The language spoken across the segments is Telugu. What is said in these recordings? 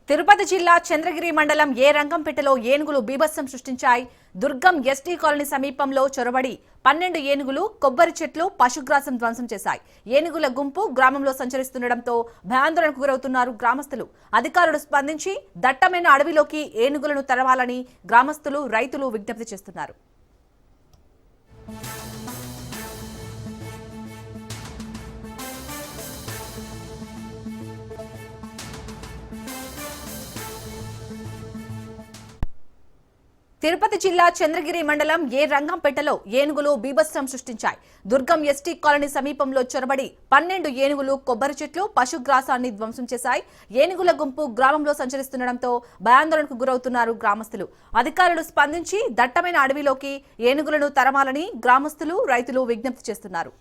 తిరుపతి జిల్లా చంద్రగిరి మండలం ఏ రంగంపేటలో ఏనుగులు బీభత్సం సృష్టించాయి. దుర్గం ఎస్టీ కాలనీ సమీపంలో చొరబడి 12 ఏనుగులు కొబ్బరి చెట్లు పశుగ్రాసం ధ్వంసం చేశాయి. ఏనుగుల గుంపు గ్రామంలో సంచరిస్తుండటంతో భయాందోళనకు గురవుతున్నారు గ్రామస్తులు. అధికారులు స్పందించి దట్టమైన అడవిలోకి ఏనుగులను తరవాలని గ్రామస్తులు రైతులు విజ్ఞప్తి చేస్తున్నారు. తిరుపతి జిల్లా చంద్రగిరి మండలం ఏ రంగంపేటలో ఏనుగులు బీభత్సం సృష్టించాయి. దుర్గం ఎస్టీ కాలనీ సమీపంలో చొరబడి 12 ఏనుగులు కొబ్బరి చెట్లు పశుగ్రాసాన్ని ధ్వంసం చేశాయి. ఏనుగుల గుంపు గ్రామంలో సంచరిస్తుండటంతో భయాందోళనకు గురవుతున్నారు గ్రామస్తులు. అధికారులు స్పందించి దట్టమైన అడవిలోకి ఏనుగులను తరమాలని గ్రామస్తులు రైతులు విజ్ఞప్తి చేస్తున్నారు.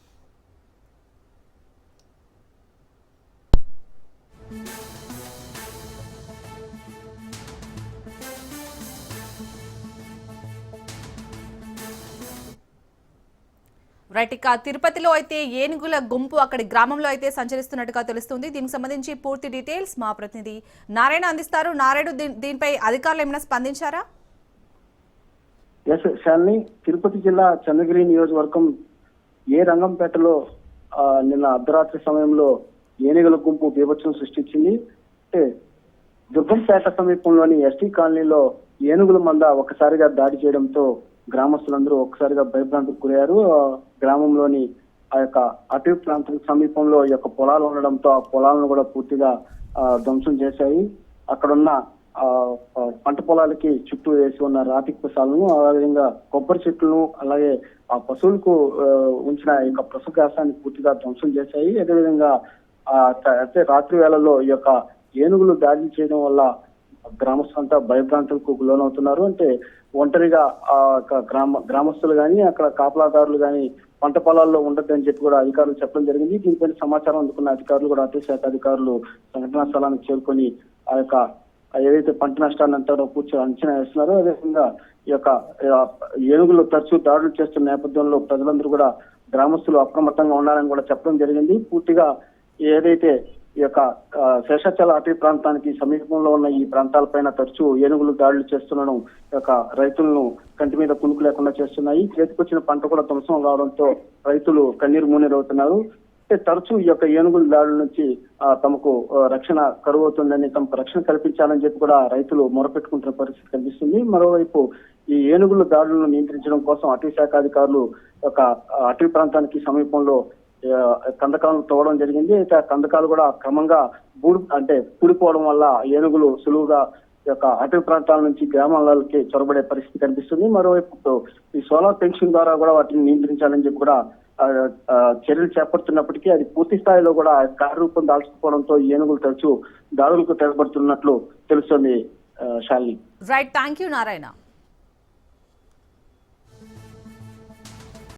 రైట్, ఇక తిరుపతిలో అయితే ఏనుగుల గుంపు అక్కడి గ్రామంలో అయితే సంచరిస్తున్నట్టుగా తెలుస్తుంది. దీనికి సంబంధించి పూర్తి డీటెయిల్స్ మా ప్రతినిధి నారాయణ అందిస్తారు. నారాయణ, దీనిపై అధికారులు ఏమైనా స్పందించారా? తిరుపతి జిల్లా చంద్రగిరి నియోజకవర్గం ఏ రంగంపేటలో నిన్న అర్ధరాత్రి సమయంలో ఏనుగుల గుంపు బీభత్సం సృష్టించింది. అంటే దుర్గంపేట సమీపంలోని ఎస్టీ కాలనీలో ఏనుగుల మంద ఒక్కసారిగా దాడి చేయడంతో గ్రామస్తులందరూ ఒక్కసారిగా భయభ్రాంతికి గురయ్యారు. గ్రామంలోని ఆ యొక్క అటవీ ప్రాంతం సమీపంలో ఈ యొక్క పొలాలు ఉండడంతో ఆ పొలాలను కూడా పూర్తిగా ధ్వంసం చేశాయి. అక్కడున్న పంట పొలాలకి చుట్టూ వేసి ఉన్న రాతి కుసాలను, అదేవిధంగా కొబ్బరి చెట్లను, అలాగే ఆ పశువులకు ఉంచిన ఈ యొక్క పశుగ్రాసాన్ని పూర్తిగా ధ్వంసం చేశాయి. అదేవిధంగా అయితే రాత్రి వేళల్లో ఈ యొక్క ఏనుగులు దాడి చేయడం వల్ల గ్రామస్తులంతా భయభ్రాంతులకు లోనవుతున్నారు. అంటే ఒంటరిగా గ్రామస్తులు గాని, అక్కడ కాపలాదారులు గాని పంట పొలాల్లో ఉండద్దని చెప్పి కూడా అధికారులు చెప్పడం జరిగింది. దీనిపైన సమాచారం అందుకున్న అధికారులు కూడా అటవీ శాఖ అధికారులు సంఘటనా స్థలానికి చేరుకొని ఆ యొక్క ఏదైతే పంట నష్టాన్ని అంతా పూర్తి అంచనా వేస్తున్నారో, అదేవిధంగా ఈ యొక్క ఏనుగులు తరచూ దాడులు చేస్తున్న నేపథ్యంలో ప్రజలందరూ కూడా గ్రామస్తులు అప్రమత్తంగా ఉండాలని కూడా చెప్పడం జరిగింది. పూర్తిగా ఏదైతే ఈ యొక్క శేషాచల అటవీ ప్రాంతానికి సమీపంలో ఉన్న ఈ ప్రాంతాలపైన తరచూ ఏనుగులు దాడులు చేస్తున్నాను యొక్క రైతులను కంటి మీద కునుకు లేకుండా చేస్తున్నాయి. చేతికొచ్చిన పంట కూడా ధ్వంసం కావడంతో రైతులు కన్నీరు మున్నీరవుతున్నారు. అంటే తరచూ ఈ యొక్క ఏనుగుల దాడుల నుంచి తమకు రక్షణ కరువవుతుందని, తమకు రక్షణ కల్పించాలని చెప్పి కూడా రైతులు మొరపెట్టుకుంటున్న పరిస్థితి కనిపిస్తుంది. మరోవైపు ఈ ఏనుగుల దాడులను నియంత్రించడం కోసం అటవీ శాఖ అధికారులు ఒక అటవీ ప్రాంతానికి సమీపంలో కందకాలను తవ్వడం జరిగింది. అయితే ఆ కందకాలు కూడా క్రమంగా కూడిపోవడం వల్ల ఏనుగులు సులువుగా యొక్క అటవీ ప్రాంతాల నుంచి గ్రామాలకి చొరబడే పరిస్థితి కనిపిస్తుంది. మరోవైపు ఈ సోలార్ ఫెన్సింగ్ ద్వారా కూడా వాటిని నియంత్రించాలని చెప్పి కూడా చర్యలు చేపడుతున్నప్పటికీ అది పూర్తి స్థాయిలో కూడా కార్యరూపం దాల్చుకోవడంతో ఏనుగులు తరచూ దాడులకు తెగబడుతున్నట్లు తెలుస్తుంది. Shalini. Right, thank you Narayana.